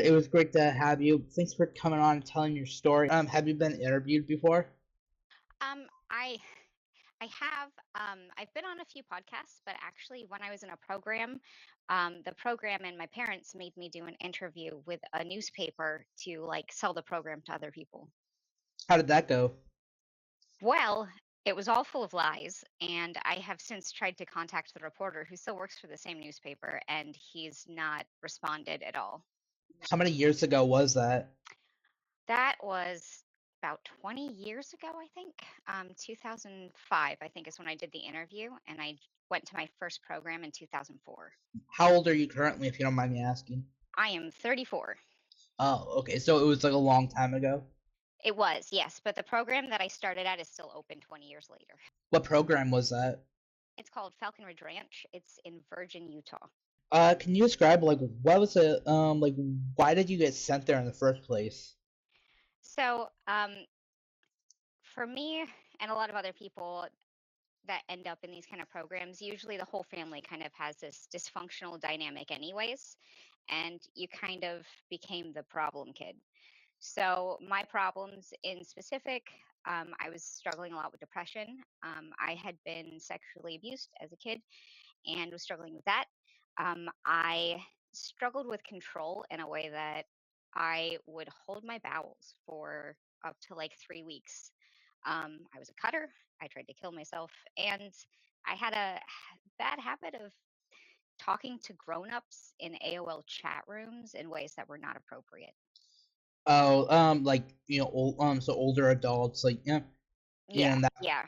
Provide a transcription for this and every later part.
It was great to have you. Thanks for coming on and telling your story. Have you been interviewed before? I have I've been on a few podcasts, but actually when I was in a program, the program and my parents made me do an interview with a newspaper to like sell the program to other people. How did that go? Well, it was all full of lies, and I have since tried to contact the reporter who still works for the same newspaper, and he's not responded at all. How many years ago was that? That was about 20 years ago, I think. 2005, I think, is when I did the interview, and I went to my first program in 2004. How old are you currently, if you don't mind me asking? I am 34. Oh, okay. So it was like a long time ago. It was, yes, but the program that I started at is still open 20 years later. What program was that? It's called Falcon Ridge Ranch. It's in Virgin, Utah. Can you describe like what was it? Like why did you get sent there in the first place? So, for me and a lot of other people that end up in these kind of programs, usually the whole family kind of has this dysfunctional dynamic, anyways, and you kind of became the problem kid. So, my problems in specific, I was struggling a lot with depression. I had been sexually abused as a kid and was struggling with that. I struggled with control in a way that I would hold my bowels for up to like 3 weeks. I was a cutter. I tried to kill myself. And I had a bad habit of talking to grown-ups in AOL chat rooms in ways that were not appropriate. Oh, like so older adults, like yeah, Yeah, and that. yeah.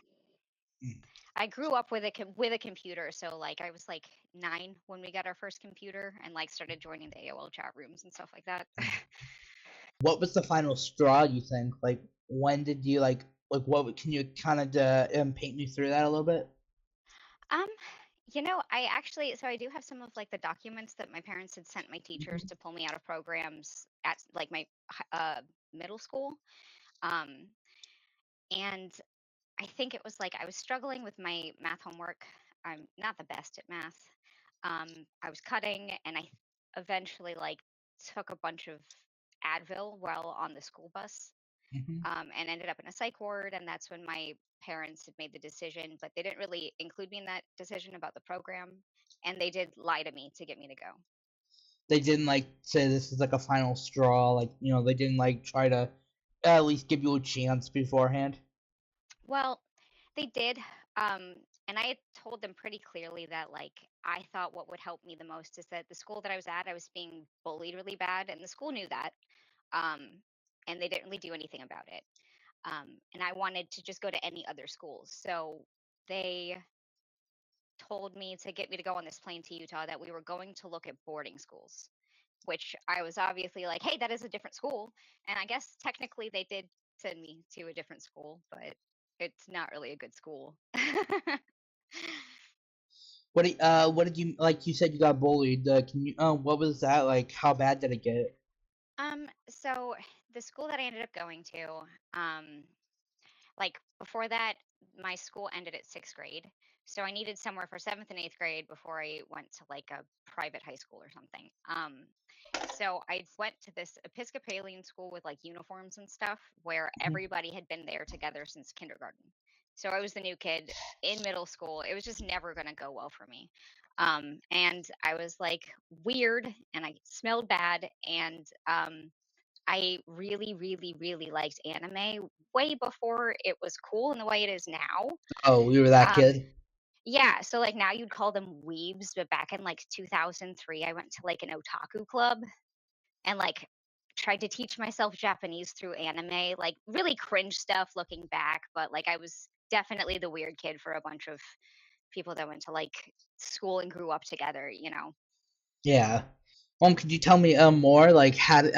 Mm. I grew up with a computer, so like I was like 9 when we got our first computer and like started joining the AOL chat rooms and stuff like that. What was the final straw? You think? Like when did you like what? Can you kind of paint me through that a little bit? Um, I actually so I do have some of like the documents that my parents had sent my teachers Mhm. to pull me out of programs at like my middle school. Um, and I think it was like I was struggling with my math homework. I'm not the best at math. I was cutting, and I eventually like took a bunch of Advil while on the school bus, Mhm. and ended up in a psych ward. And that's when my parents had made the decision, but they didn't really include me in that decision about the program, and they did lie to me to get me to go. They didn't like say this is like a final straw. Like they didn't like try to at least give you a chance beforehand. Well, they did. And I had told them pretty clearly that, like, I thought what would help me the most is that the school that I was at, I was being bullied really bad, and the school knew that. Um, and they didn't really do anything about it. And I wanted to just go to any other schools. So they told me to get me to go on this plane to Utah that we were going to look at boarding schools, which I was obviously like, hey, that is a different school. And I guess technically they did send me to a different school, but it's not really a good school. What did you like? You said you got bullied. Can you? What was that like? How bad did it get? So the school that I ended up going to, um, like before that, my school ended at 6th grade. So I needed somewhere for seventh and eighth grade before I went to like a private high school or something. So I went to this Episcopalian school with like uniforms and stuff where Mhm. everybody had been there together since kindergarten. So I was the new kid in middle school. It was just never going to go well for me. And I was like weird and I smelled bad. And I really, really, really liked anime way before it was cool in the way it is now. Oh, you were that Um, kid. yeah, so like now you'd call them weebs, but back in like 2003, I went to like an otaku club and like tried to teach myself Japanese through anime, like really cringe stuff looking back, but like I was definitely the weird kid for a bunch of people that went to like school and grew up together. Yeah. Could you tell me more? Like had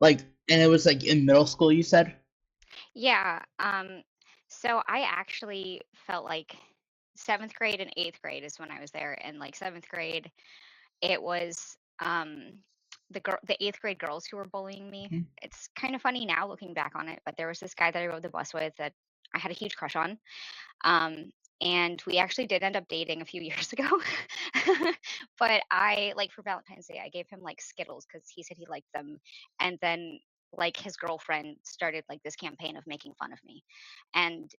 like and it was like in middle school you said? Yeah, so I actually felt like 7th grade and 8th grade is when I was there, and like 7th grade, it was the 8th grade girls who were bullying me. Mhm. It's kind of funny now looking back on it, but there was this guy that I rode the bus with that I had a huge crush on. Um, and we actually did end up dating a few years ago. But I like for Valentine's Day, I gave him like Skittles because he said he liked them, and then like his girlfriend started like this campaign of making fun of me, and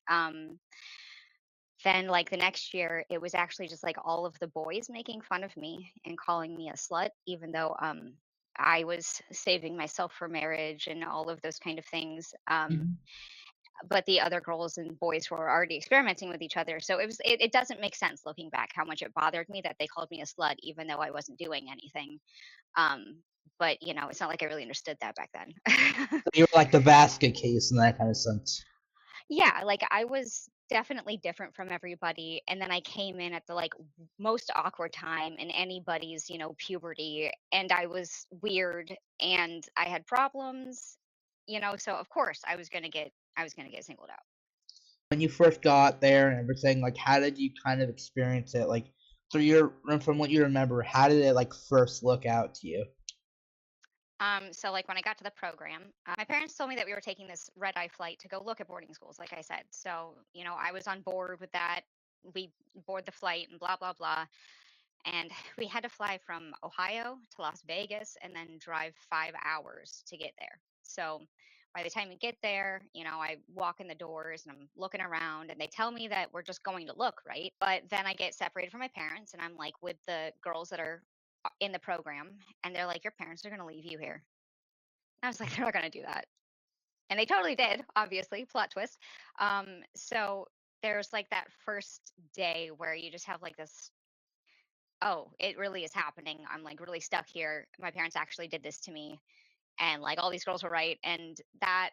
then like the next year, it was actually just like all of the boys making fun of me and calling me a slut, even though I was saving myself for marriage and all of those kind of things. Mhm. But the other girls and boys were already experimenting with each other. So it doesn't make sense looking back how much it bothered me that they called me a slut even though I wasn't doing anything. But it's not like I really understood that back then. So you were like the basket case in that kind of sense. Yeah, like I was definitely different from everybody. And then I came in at the like most awkward time in anybody's, puberty. And I was weird and I had problems, so of course I was gonna get singled out. When you first got there and everything, like how did you kind of experience it? Like from what you remember, how did it like first look out to you? So like when I got to the program, my parents told me that we were taking this red eye flight to go look at boarding schools, like I said. So, I was on board with that. We board the flight and blah blah blah. And we had to fly from Ohio to Las Vegas and then drive 5 hours to get there. So by the time we get there, I walk in the doors and I'm looking around and they tell me that we're just going to look, right? But then I get separated from my parents and I'm like with the girls that are in the program and they're like, your parents are going to leave you here. I was like, they're not going to do that. And they totally did, obviously, plot twist. So there's like that first day where you just have like this, oh, it really is happening. I'm like really stuck here. My parents actually did this to me. And like all these girls were right. And that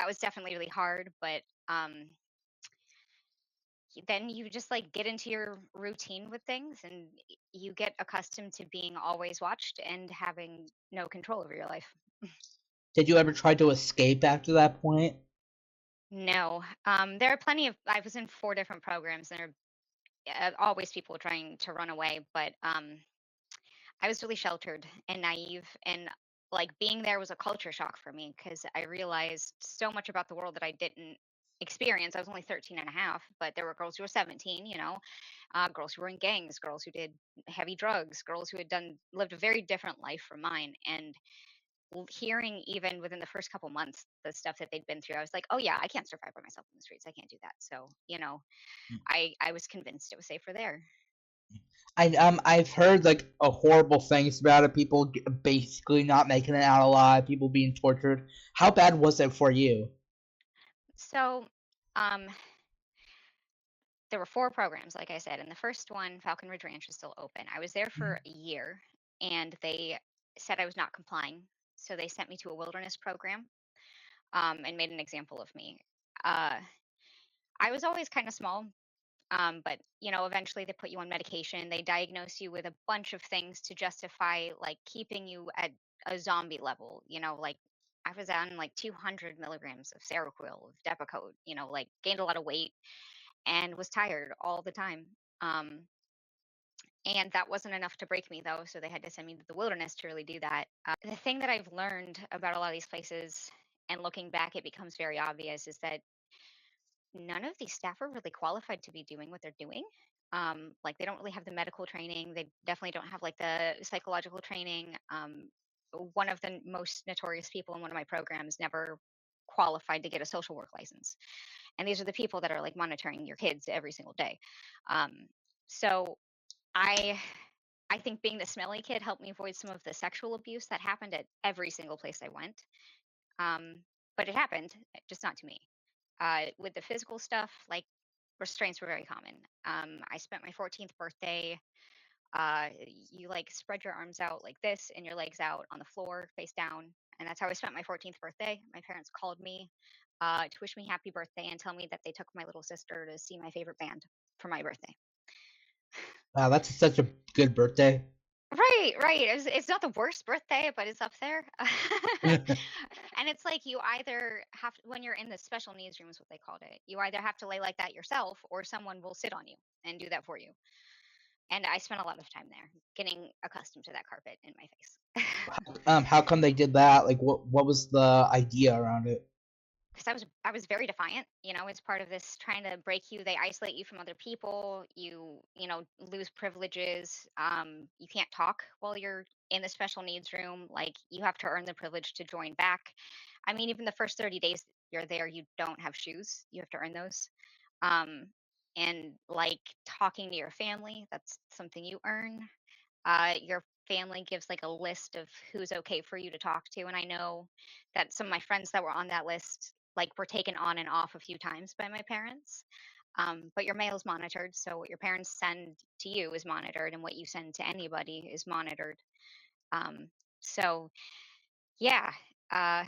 was definitely really hard. But then you just like get into your routine with things and you get accustomed to being always watched and having no control over your life. Did you ever try to escape after that point? No, there are plenty of. I was in 4 different programs, and there are always people trying to run away. But I was really sheltered and naive, and like being there was a culture shock for me because I realized so much about the world that I didn't experience. I was only 13 and a half, but there were girls who were 17, girls who were in gangs, girls who did heavy drugs, girls who had done lived a very different life from mine, and hearing even within the first couple months the stuff that they'd been through, I was like, "Oh yeah, I can't survive by myself in the streets. I can't do that." So, I was convinced it was safer there. I've heard like horrible things about it. People basically not making it out alive. People being tortured. How bad was it for you? So, um, there were 4 programs, like I said, and the first one, Falcon Ridge Ranch, is still open. I was there for a year, and they said I was not complying, so they sent me to a wilderness program, and made an example of me. Uh, I was always kind of small. But eventually they put you on medication. They diagnose you with a bunch of things to justify like keeping you at a zombie level. Like I was on like 200 milligrams of Seroquel, of Depakote. Like gained a lot of weight and was tired all the time. And that wasn't enough to break me though, so they had to send me to the wilderness to really do that. The thing that I've learned about a lot of these places, and looking back, it becomes very obvious, is that none of these staff are really qualified to be doing what they're doing. Like they don't really have the medical training. They definitely don't have like the psychological training. One of the most notorious people in one of my programs never qualified to get a social work license, and these are the people that are like monitoring your kids every single day. Um, so I. I think being the smelly kid helped me avoid some of the sexual abuse that happened at every single place I went. Um, but it happened, just not to me. With the physical stuff, like restraints were very common. I spent my 14th birthday. You like spread your arms out like this and your legs out on the floor, face down. And that's how I spent my 14th birthday. My parents called me to wish me happy birthday and tell me that they took my little sister to see my favorite band for my birthday. Wow, that's such a good birthday. Right, right. It's not the worst birthday, but it's up there. And it's like you either have when you're in the special needs room is what they called it. You either have to lay like that yourself or someone will sit on you and do that for you. And I spent a lot of time there getting accustomed to that carpet in my face. How come they did that? Like, what was the idea around it? because I was very defiant, as part of this trying to break you. They isolate you from other people. You lose privileges. You can't talk while you're in the special needs room. Like, you have to earn the privilege to join back. I mean, even the first 30 days you're there, you don't have shoes. You have to earn those. Um, and like talking to your family, that's something you earn. Your family gives like a list of who's okay for you to talk to. And I know that some of my friends that were on that list, like, were taken on and off a few times by my parents. But your mail is monitored. So what your parents send to you is monitored, and what you send to anybody is monitored. Um, so, yeah. Uh,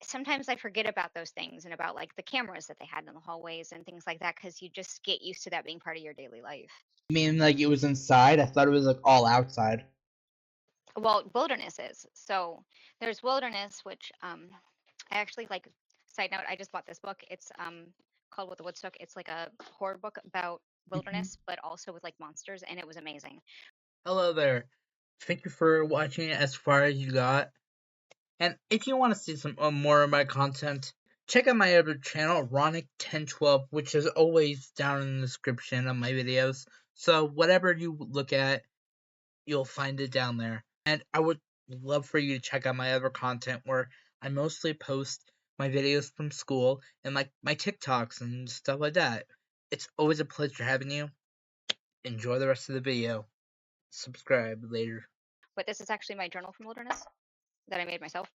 Sometimes I forget about those things and about like the cameras that they had in the hallways and things like that, because you just get used to that being part of your daily life. You mean like it was inside? I thought it was like all outside. Well, wilderness is. So there's wilderness, which I actually like. Side note, I just bought this book. It's called What the Woods Took. It's like a horror book about Mhm. wilderness, but also with like monsters, and it was amazing. Hello there. Thank you for watching it as far as you got. And if you want to see some more of my content, check out my other channel, Ronick1012, which is always down in the description of my videos. So whatever you look at, you'll find it down there. And I would love for you to check out my other content where I mostly post my videos from school and like my TikToks and stuff like that. It's always a pleasure having you. Enjoy the rest of the video. Subscribe later. But this is actually my journal from wilderness that I made myself,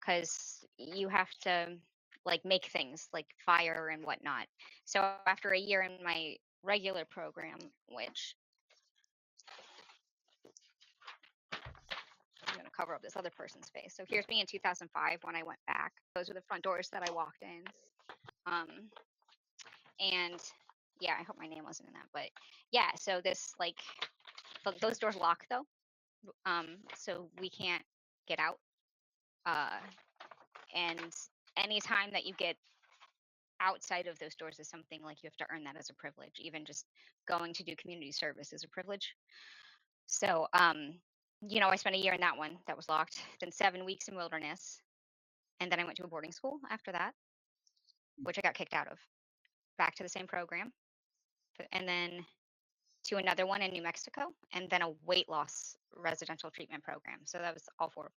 because you have to like make things like fire and whatnot. So after a year in my regular program, which I'm going to cover up this other person's face. So here's me in 2005 when I went back. Those were the front doors that I walked in. Um, and yeah, I hope my name wasn't in that. But yeah, so this like those doors lock though, so we can't get out. Uh, and anytime that you get outside of those doors is something like you have to earn that as a privilege. Even just going to do community service is a privilege. So, I spent a year in that one that was locked, then 7 weeks in wilderness, and then I went to a boarding school after that, which I got kicked out of. Back to the same program, and then to another one in New Mexico, and then a weight loss residential treatment program. So that was all four of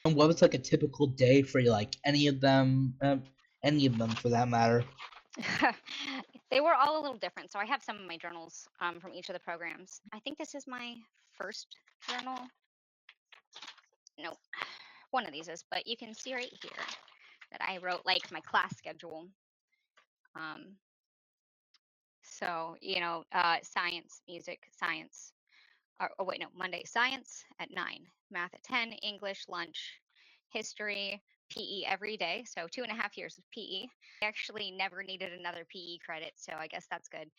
And what was like a typical day for you, like any of them for that matter? them. They were all a little different. So I have some of my journals from each of the programs. I think this is my first journal. Nope, one of these is, but you can see right here that I wrote like my class schedule. Um, science, music, science. Oh wait, no, Monday science at 9, math at 10, English lunch, history, PE every day. So 2.5 years of PE. I actually never needed another PE credit, so I guess that's good.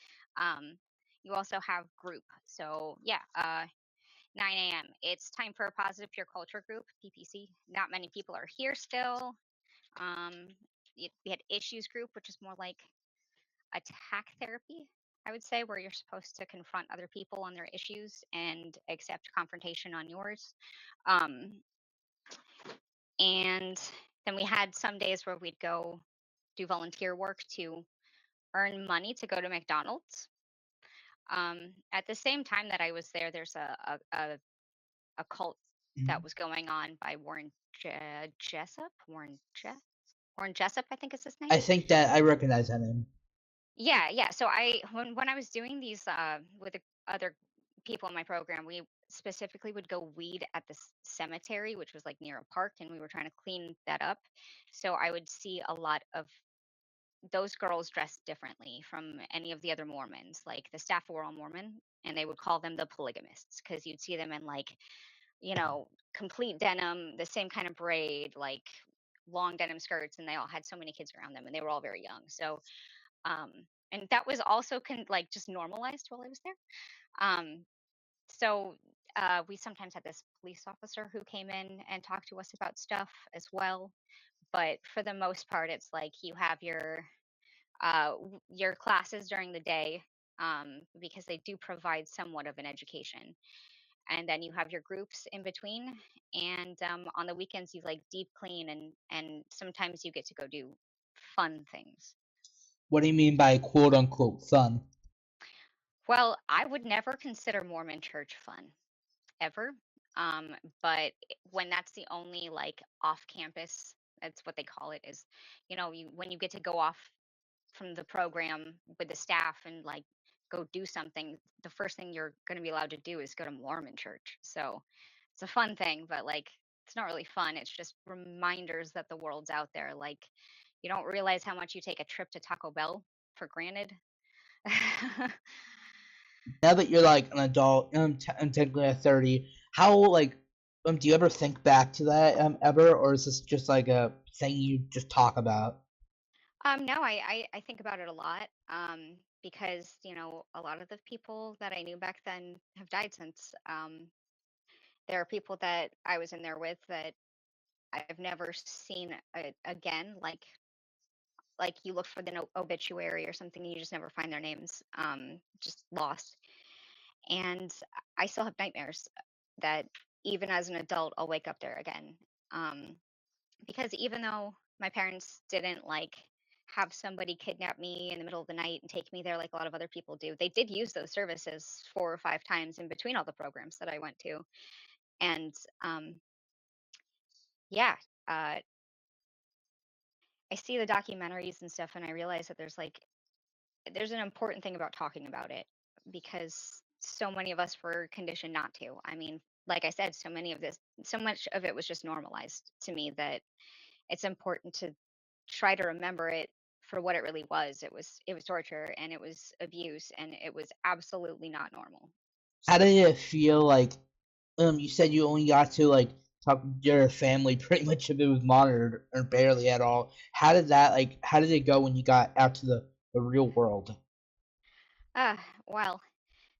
Um, you also have group. So yeah, 9 a.m. It's time for a positive pure culture group, PPC. Not many people are here still. Um, we had issues group, which is more like attack therapy, I would say, where you're supposed to confront other people on their issues and accept confrontation on yours. Um, and then we had some days where we'd go do volunteer work to earn money to go to McDonald's. At the same time that I was there, there's a cult that Mhm. was going on by Jessup. Warren Jessup, I think is his name. I think that I recognize that name. Yeah, yeah. So when I was doing these with the other people in my program, we specifically would go weed at the cemetery, which was like near a park, and we were trying to clean that up. So I would see a lot of those girls dressed differently from any of the other Mormons. Like, the staff were all Mormon, and they would call them the polygamists, because you'd see them in like, complete denim, the same kind of braid, like long denim skirts, and they all had so many kids around them, and they were all very young. So um, and that was also like just normalized while I was there. Um, so we sometimes had this police officer who came in and talked to us about stuff as well. But for the most part, it's like you have your classes during the day, because they do provide somewhat of an education. and then you have your groups in between. And on the weekends, you like deep clean, and sometimes you get to go do fun things. What do you mean by quote unquote fun? Well, I would never consider Mormon church fun ever. But when that's the only like off campus, that's what they call it, is when you get to go off from the program with the staff and like go do something, the first thing you're going to be allowed to do is go to Mormon church. So it's a fun thing, but like it's not really fun. It's just reminders that the world's out there. Like you don't realize how much you take a trip to Taco Bell for granted. Now that you're like an adult, I'm technically at 30. How like do you ever think back to that ever, or is this just like a thing you just talk about? No, I think about it a lot, because a lot of the people that I knew back then have died since. There are people that I was in there with that I've never seen again. Like you look for the obituary or something, and you just never find their names. Just lost. And I still have nightmares that even as an adult, I'll wake up there again. Um, because even though my parents didn't like have somebody kidnap me in the middle of the night and take me there like a lot of other people do, they did use those services 4 or 5 times in between all the programs that I went to. And yeah, uh, I see the documentaries and stuff, and I realize that there's an important thing about talking about it, because so many of us were conditioned not to. I mean, like I said, so much of it was just normalized to me that it's important to try to remember it for what it really was. It was torture, and it was abuse, and it was absolutely not normal. How did it feel like? You said you only got to like talk to your family pretty much if it was monitored or barely at all. How did that like? How did it go when you got out to the real world? Well,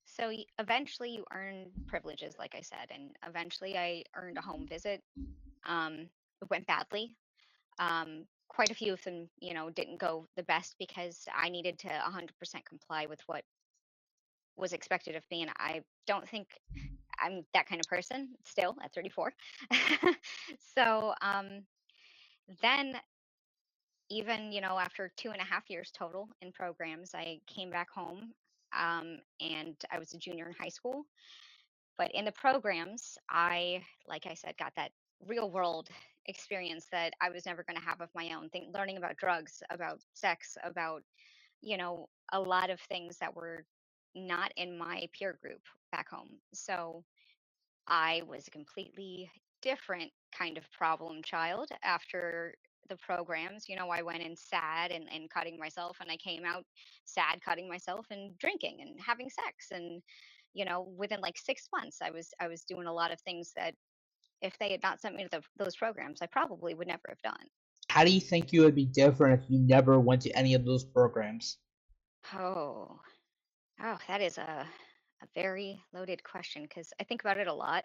so eventually you earn privileges, like I said, and eventually I earned a home visit. It went badly. Quite a few of them, didn't go the best because I needed to 100% comply with what was expected of me, and I don't think I'm that kind of person still at 34. So then, even after 2.5 years total in programs, I came back home, and I was a junior in high school. But in the programs, like I said, got that real world experience that I was never going to have of my own. Learning about drugs, about sex, about a lot of things that were not in my peer group back home. So I was a completely different kind of problem child after the programs. I went in sad and cutting myself, and I came out sad, cutting myself, and drinking and having sex. And, within like 6 months, I was doing a lot of things that if they had not sent me to those programs, I probably would never have done. How do you think you would be different if you never went to any of those programs? Oh, oh, that is a very loaded question, because I think about it a lot.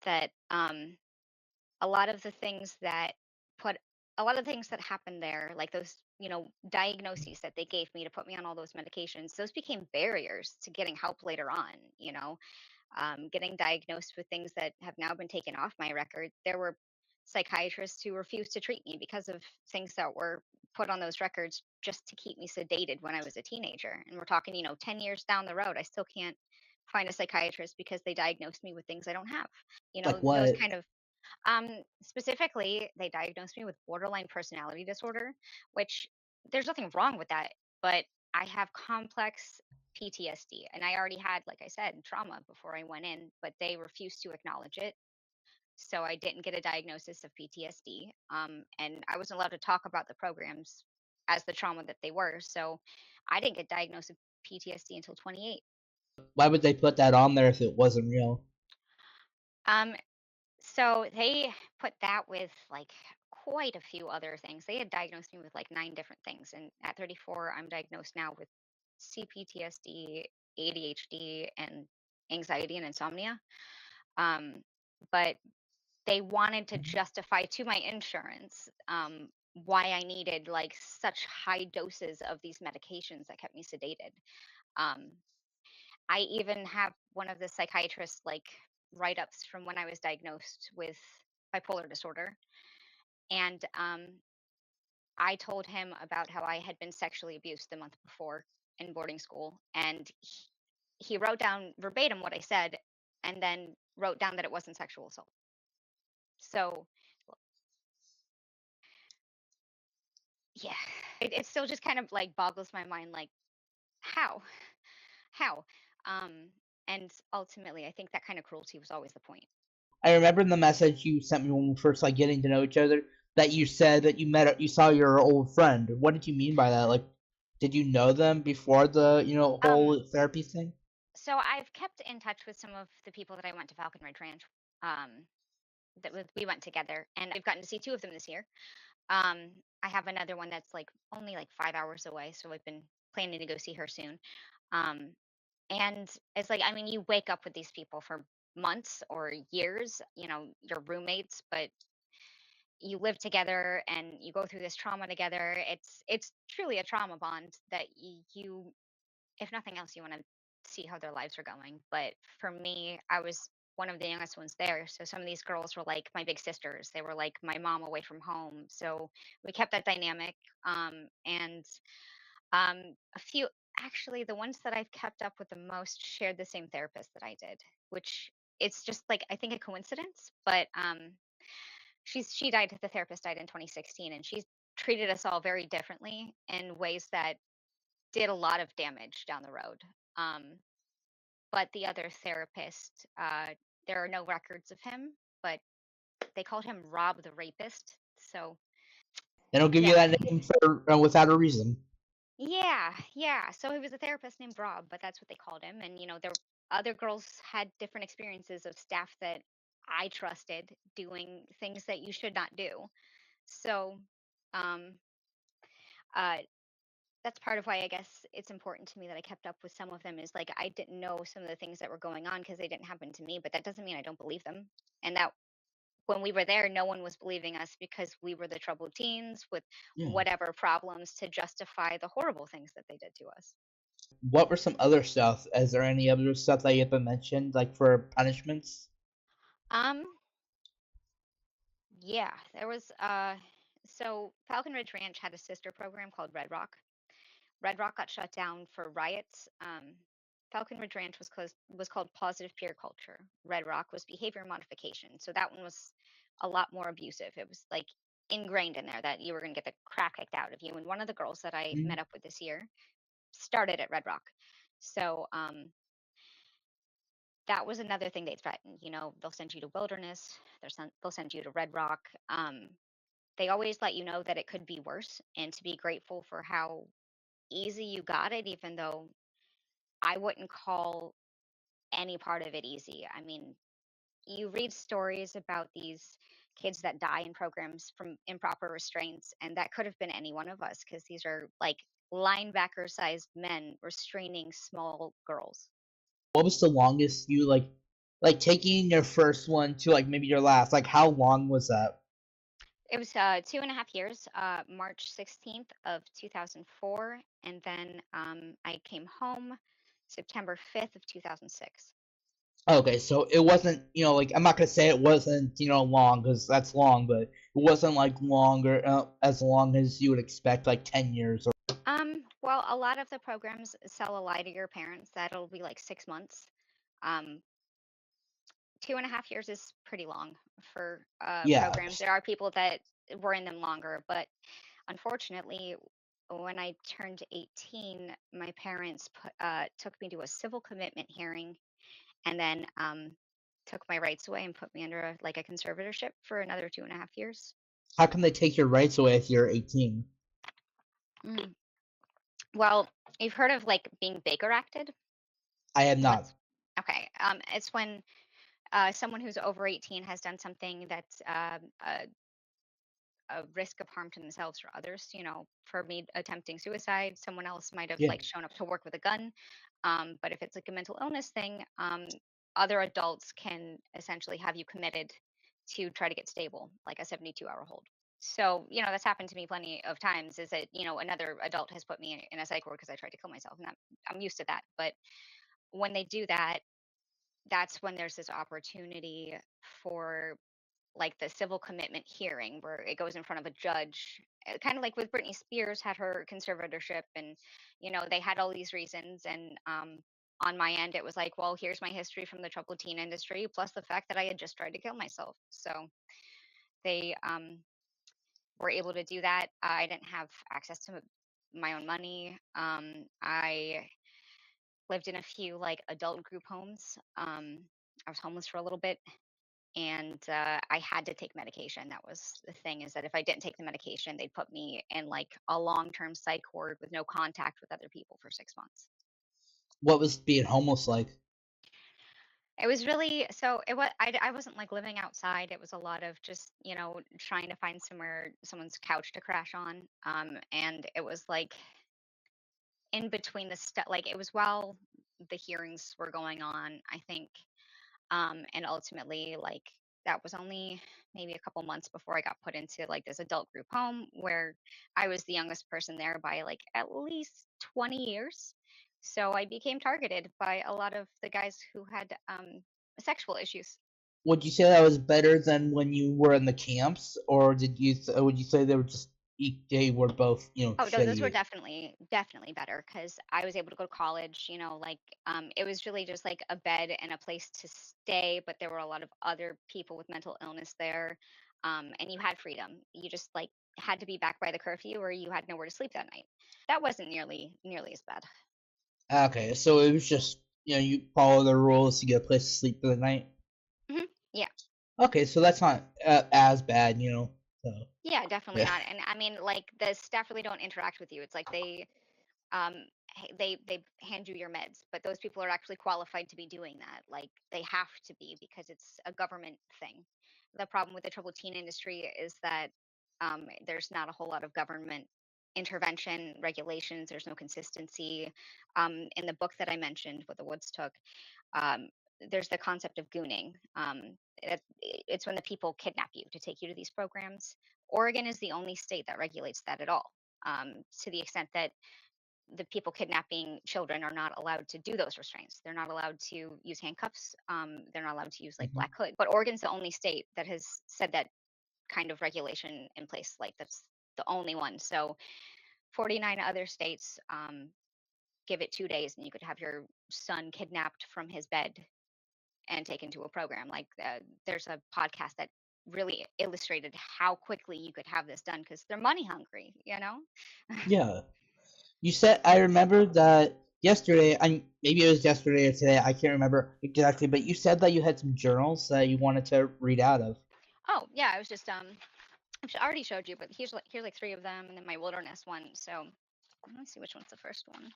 That a lot of the things that put a lot of the things that happened there, like those, diagnoses that they gave me to put me on all those medications, those became barriers to getting help later on. Getting diagnosed with things that have now been taken off my record. There were psychiatrists who refused to treat me because of things that were put on those records just to keep me sedated when I was a teenager. And we're talking, 10 years down the road, I still can't find a psychiatrist because they diagnosed me with things I don't have. Like Those what? kind of specifically, they diagnosed me with borderline personality disorder, which there's nothing wrong with that, but I have complex PTSD, and I already had, like I said, trauma before I went in, but they refused to acknowledge it. So I didn't get a diagnosis of PTSD, and I wasn't allowed to talk about the programs as the trauma that they were. So I didn't get diagnosed with PTSD until 28. Why would they put that on there if it wasn't real? Um, So they put that with like quite a few other things. They had diagnosed me with like 9 different things. And at 34, I'm diagnosed now with CPTSD, ADHD, and anxiety and insomnia. Um, but they wanted to justify to my insurance, why I needed like such high doses of these medications that kept me sedated. Um, I even have one of the psychiatrists like write-ups from when I was diagnosed with bipolar disorder, and I told him about how I had been sexually abused the month before in boarding school, and he wrote down verbatim what I said, and then wrote down that it wasn't sexual assault. So, yeah, it still just kind of like boggles my mind, like how, how, um, and ultimately, I think that kind of cruelty was always the point. I remember in the message you sent me when we first like getting to know each other that you said that you saw your old friend. What did you mean by that? Like, did you know them before the Um, whole therapy thing? so I've kept in touch with some of the people that I went to Falcon Ridge Ranch. Um, we went together, and I've gotten to see two of them this year. I have another one that's like only like 5 hours away, so I've been planning to go see her soon. Um, and it's like, I mean, you wake up with these people for months or years, your roommates, but you live together and you go through this trauma together. It's truly a trauma bond that you, if nothing else, you want to see how their lives are going. But for me, I was one of the youngest ones there. So some of these girls were like my big sisters. They were like my mom away from home. So we kept that dynamic. And a few, actually, the ones that I've kept up with the most shared the same therapist that I did, which it's just like, I think a coincidence, but she died. The therapist died in 2016, and she's treated us all very differently in ways that did a lot of damage down the road. Um, but the other therapist, there are no records of him, but they called him Rob the rapist. So They don't give you yeah, that name for without a reason. yeah. So he was a therapist named Rob, but that's what they called him. And there other girls had different experiences of staff that I trusted doing things that you should not do. So um, uh, that's part of why I guess it's important to me that I kept up with some of them, is like I didn't know some of the things that were going on because they didn't happen to me, but that doesn't mean I don't believe them. And that when we were there, no one was believing us because we were the troubled teens with Yeah. whatever problems to justify the horrible things that they did to us. What were some other stuff? Is there any other stuff that you haven't mentioned, like for punishments? Um, yeah, there was so Falcon Ridge Ranch had a sister program called Red Rock. Red Rock got shut down for riots. Falcon Ridge Ranch was called Positive Peer Culture. Red Rock was behavior modification. So that one was a lot more abusive. It was like ingrained in there that you were going to get the crap kicked out of you. And one of the girls that I Mm. met up with this year started at Red Rock. So that was another thing they threatened. They'll send you to Wilderness. They'll send you to Red Rock. They always let you know that it could be worse and to be grateful for how easy you got it, even though I wouldn't call any part of it easy. I mean, you read stories about these kids that die in programs from improper restraints, and that could have been any one of us because these are like linebacker sized men restraining small girls. What was the longest you like taking your first one to like maybe your last? Like how long was that? It was 2.5 years, March 16th of 2004, and then I came home September 5th of 2006. Okay, so it wasn't, like I'm not gonna say it wasn't, long because that's long, but it wasn't like longer, as long as you would expect, like 10 years. Or Well, a lot of the programs sell a lie to your parents that'll be like 6 months. Um, 2.5 years is pretty long for yeah. programs. There are people that were in them longer, but unfortunately, when I turned 18, my parents took me to a civil commitment hearing, and then took my rights away and put me under like a conservatorship for another 2.5 years. How can they take your rights away if you're 18? Mm. Well, you've heard of like being Baker acted. I have not. What's okay? It's when someone who's over 18 has done something that's a risk of harm to themselves or others. For me, attempting suicide, someone else might have Yeah. like shown up to work with a gun. But if it's like a mental illness thing, other adults can essentially have you committed to try to get stable, like a 72-hour hold. So, that's happened to me plenty of times, is that, another adult has put me in a psych ward because I tried to kill myself. And I'm used to that. But when they do that, that's when there's this opportunity for like the civil commitment hearing where it goes in front of a judge. Kind of like with Britney Spears had her conservatorship, and they had all these reasons, and on my end it was like, well, here's my history from the troubled teen industry plus the fact that I had just tried to kill myself. So they were able to do that. I didn't have access to my own money. I lived in a few like adult group homes. I was homeless for a little bit, and I had to take medication. That was the thing, is that if I didn't take the medication, they'd put me in like a long-term psych ward with no contact with other people for 6 months. What was being homeless like? It was really, so it was, I wasn't like living outside. It was a lot of just trying to find somewhere, someone's couch to crash on. And it was like in between the stuff, like it was while the hearings were going on, I think. And ultimately, like, that was only maybe a couple months before I got put into like this adult group home where I was the youngest person there by like at least 20 years. So I became targeted by a lot of the guys who had sexual issues. Would you say that was better than when you were in the camps, or would you say they were just they were both Oh, no, those were shitty? definitely better because I was able to go to college. Like it was really just like a bed and a place to stay, but there were a lot of other people with mental illness there, and you had freedom. You just like had to be back by the curfew, or you had nowhere to sleep that night. That wasn't nearly as bad. Okay, so it was just you follow the rules to get a place to sleep for the night. Yeah. Okay, so that's not as bad, So Yeah, definitely yeah, not. And I mean, like the staff really don't interact with you. It's like they hand you your meds, but those people are actually qualified to be doing that. Like they have to be because it's a government thing. The problem with the troubled teen industry is that there's not a whole lot of government intervention regulations. There's no consistency. In the book that I mentioned, what the woods took, um, there's the concept of gooning. It's when the people kidnap you to take you to these programs. Oregon is the only state that regulates that at all, to the extent that the people kidnapping children are not allowed to do those restraints. They're not allowed to use handcuffs. They're not allowed to use like hmm black hood. But Oregon's the only state that has said that kind of regulation in place. Like that's the only one. So 49 other states give it 2 days, and you could have your son kidnapped from his bed and taken to a program. Like there's a podcast that really illustrated how quickly you could have this done because they're money hungry. yeah. You said I remember that yesterday. I maybe it was yesterday or today. I can't remember exactly, but you said that you had some journals that you wanted to read out of. Oh yeah, I was just I already showed you, but here's like three of them, and then my wilderness one. So let me see which one's the first one.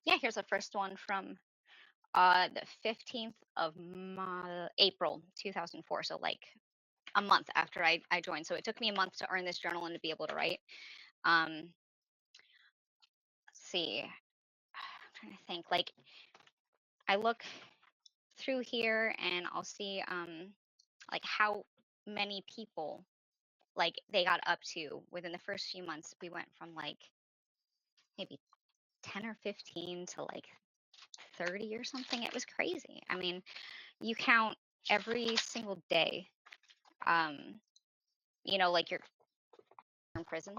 Yeah, here's the first one from the 15th of April 2004. So like a month after I joined. So it took me a month to earn this journal and to be able to write. Let's see. I'm trying to think. Like I look through here and I'll see like how many people like they got up to within the first few months. We went from like maybe 10 or 15 to like 30 or something. It was crazy. I mean, you count every single day, um, like you're in prison.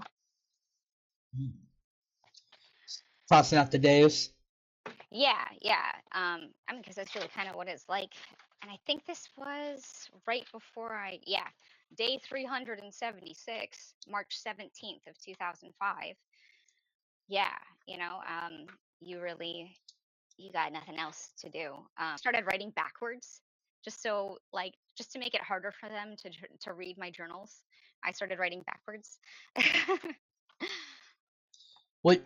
Tossing out the days. Yeah, yeah. I mean, because that's really kind of what it's like. And I think this was right before yeah, day 376, March 17th of 2005. Yeah, you really, you got nothing else to do. Started writing backwards just to make it harder for them to read my journals. I started writing backwards. What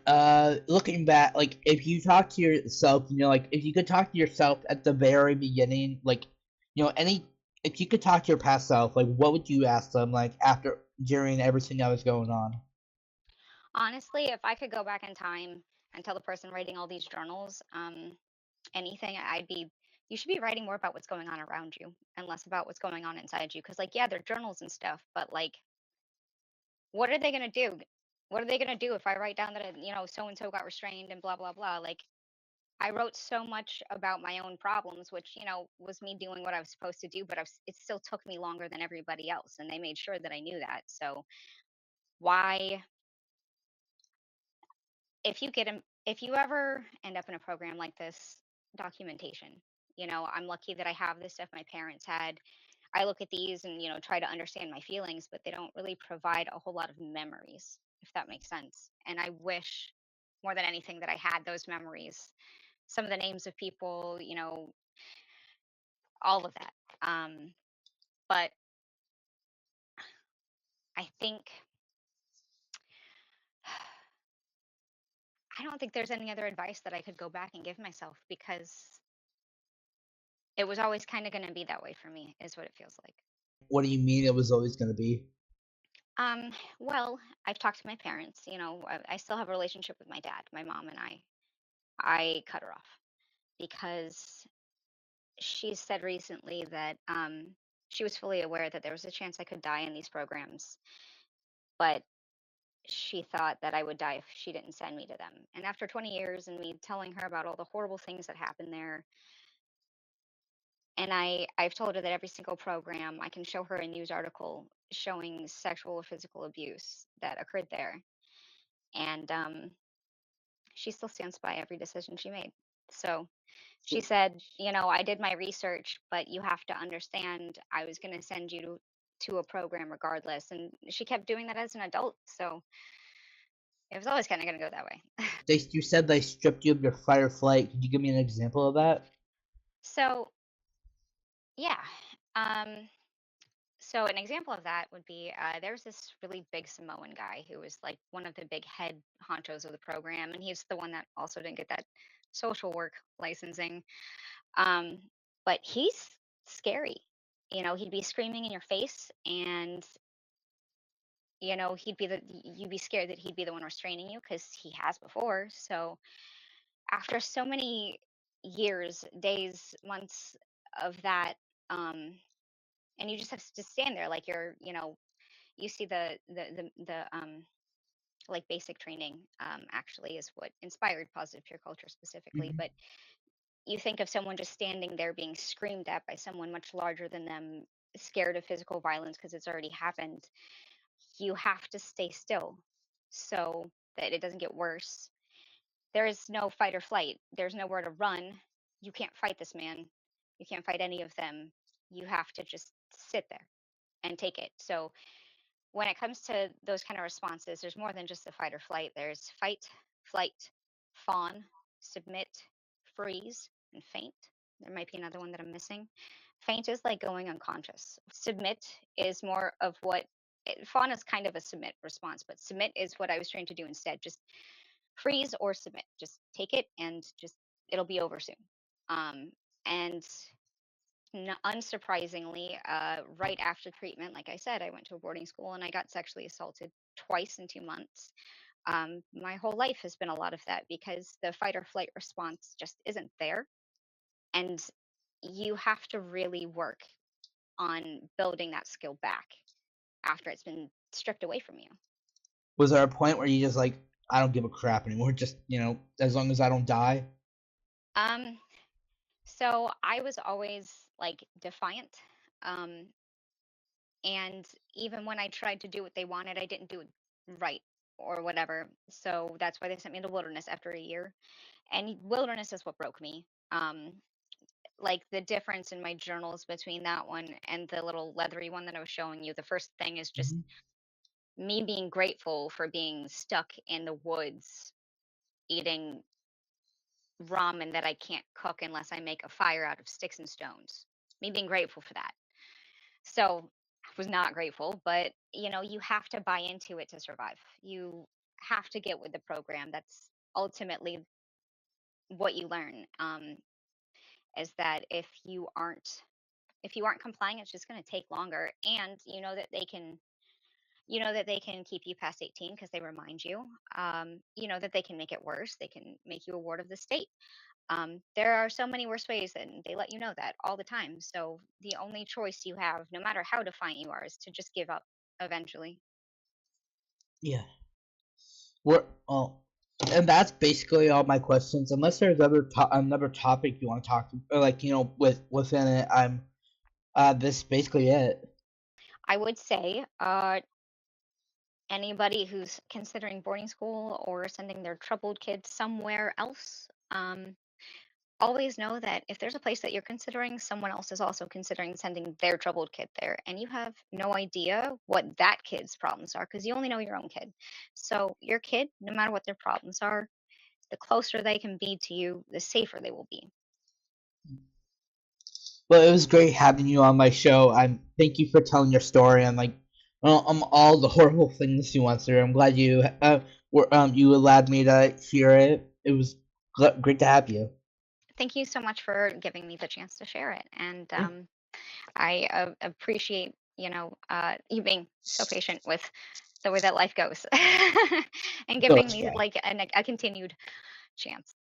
looking back, like if you talk to yourself, like if you could talk to yourself at the very beginning, like any if you could talk to your past self, like what would you ask them, like after during everything that was going on? Honestly, if I could go back in time and tell the person writing all these journals, anything, you should be writing more about what's going on around you and less about what's going on inside you. Because, like, yeah, they're journals and stuff, but like, what are they gonna do? What are they gonna do if I write down that so and so got restrained and blah blah blah? Like, I wrote so much about my own problems, which, was me doing what I was supposed to do, but it still took me longer than everybody else. And they made sure that I knew that. So why, if you ever end up in a program like this, documentation, I'm lucky that I have the stuff my parents had. I look at these and, try to understand my feelings, but they don't really provide a whole lot of memories, if that makes sense. And I wish more than anything that I had those memories, some of the names of people, all of that. But I think I don't think there's any other advice that I could go back and give myself because it was always kind of going to be that way for me, is what it feels like. What do you mean it was always going to be? Well, I've talked to my parents. I still have a relationship with my dad. My mom and I cut her off because she said recently that she was fully aware that there was a chance I could die in these programs, but she thought that I would die if she didn't send me to them. And after 20 years and me telling her about all the horrible things that happened there, and I've told her that every single program, I can show her a news article showing sexual or physical abuse that occurred there. And she still stands by every decision she made. So she So said, I did my research, but you have to understand I was going to send you to a program regardless. And she kept doing that as an adult. So it was always kind of going to go that way. you said they stripped you of your fight or flight. Could you give me an example of that? So, yeah. Um, so an example of that would be there's this really big Samoan guy who was like one of the big head honchos of the program, and he's the one that also didn't get that social work licensing. Um, but he's scary. He'd be screaming in your face, and you'd be scared that he'd be the one restraining you because he has before. So after so many years, days, months of that, um, and you just have to stand there like you see the like basic training actually is what inspired positive peer culture specifically. Hmm. But you think of someone just standing there being screamed at by someone much larger than them, scared of physical violence because it's already happened. You have to stay still so that it doesn't get worse. There is no fight or flight. There's nowhere to run. You can't fight this man. You can't fight any of them. You have to just sit there and take it. So when it comes to those kind of responses, there's more than just the fight or flight. There's fight, flight, fawn, submit, freeze, and faint. There might be another one that I'm missing. Faint is like going unconscious. Submit is more of fawn is kind of a submit response, but submit is what I was trying to do instead. Just freeze or submit. Just take it and just it'll be over soon. And unsurprisingly, right after treatment, like I said, I went to a boarding school and I got sexually assaulted twice in 2 months. My whole life has been a lot of that because the fight or flight response just isn't there. And you have to really work on building that skill back after it's been stripped away from you. Was there a point where you just like, I don't give a crap anymore, just, as long as I don't die? Um, so I was always like defiant. Um, And even when I tried to do what they wanted, I didn't do it right or whatever. So that's why they sent me to wilderness after a year. And wilderness is what broke me. Like the difference in my journals between that one and the little leathery one that I was showing you. The first thing is just Hmm. me being grateful for being stuck in the woods eating ramen that I can't cook unless I make a fire out of sticks and stones. Me being grateful for that. So, I was not grateful, but, you have to buy into it to survive. You have to get with the program. That's ultimately what you learn, is that if you aren't complying, it's just gonna take longer, and you know that they can keep you past 18 because they remind you. You know that they can make it worse. They can make you a ward of the state. There are so many worse ways, and they let you know that all the time. So the only choice you have, no matter how defiant you are, is to just give up eventually. Yeah. What? Oh. And that's basically all my questions. Unless there's another topic you want to talk, or like within it, this is basically it. I would say anybody who's considering boarding school or sending their troubled kids somewhere else, always know that if there's a place that you're considering, someone else is also considering sending their troubled kid there. And you have no idea what that kid's problems are because you only know your own kid. So, your kid, no matter what their problems are, the closer they can be to you, the safer they will be. Well, it was great having you on my show. Thank you for telling your story and all the horrible things you went through. I'm glad you allowed me to hear it. It was great to have you. Thank you so much for giving me the chance to share it. And Yeah. I appreciate, you being so patient with the way that life goes and So giving it's me fine. like a continued chance.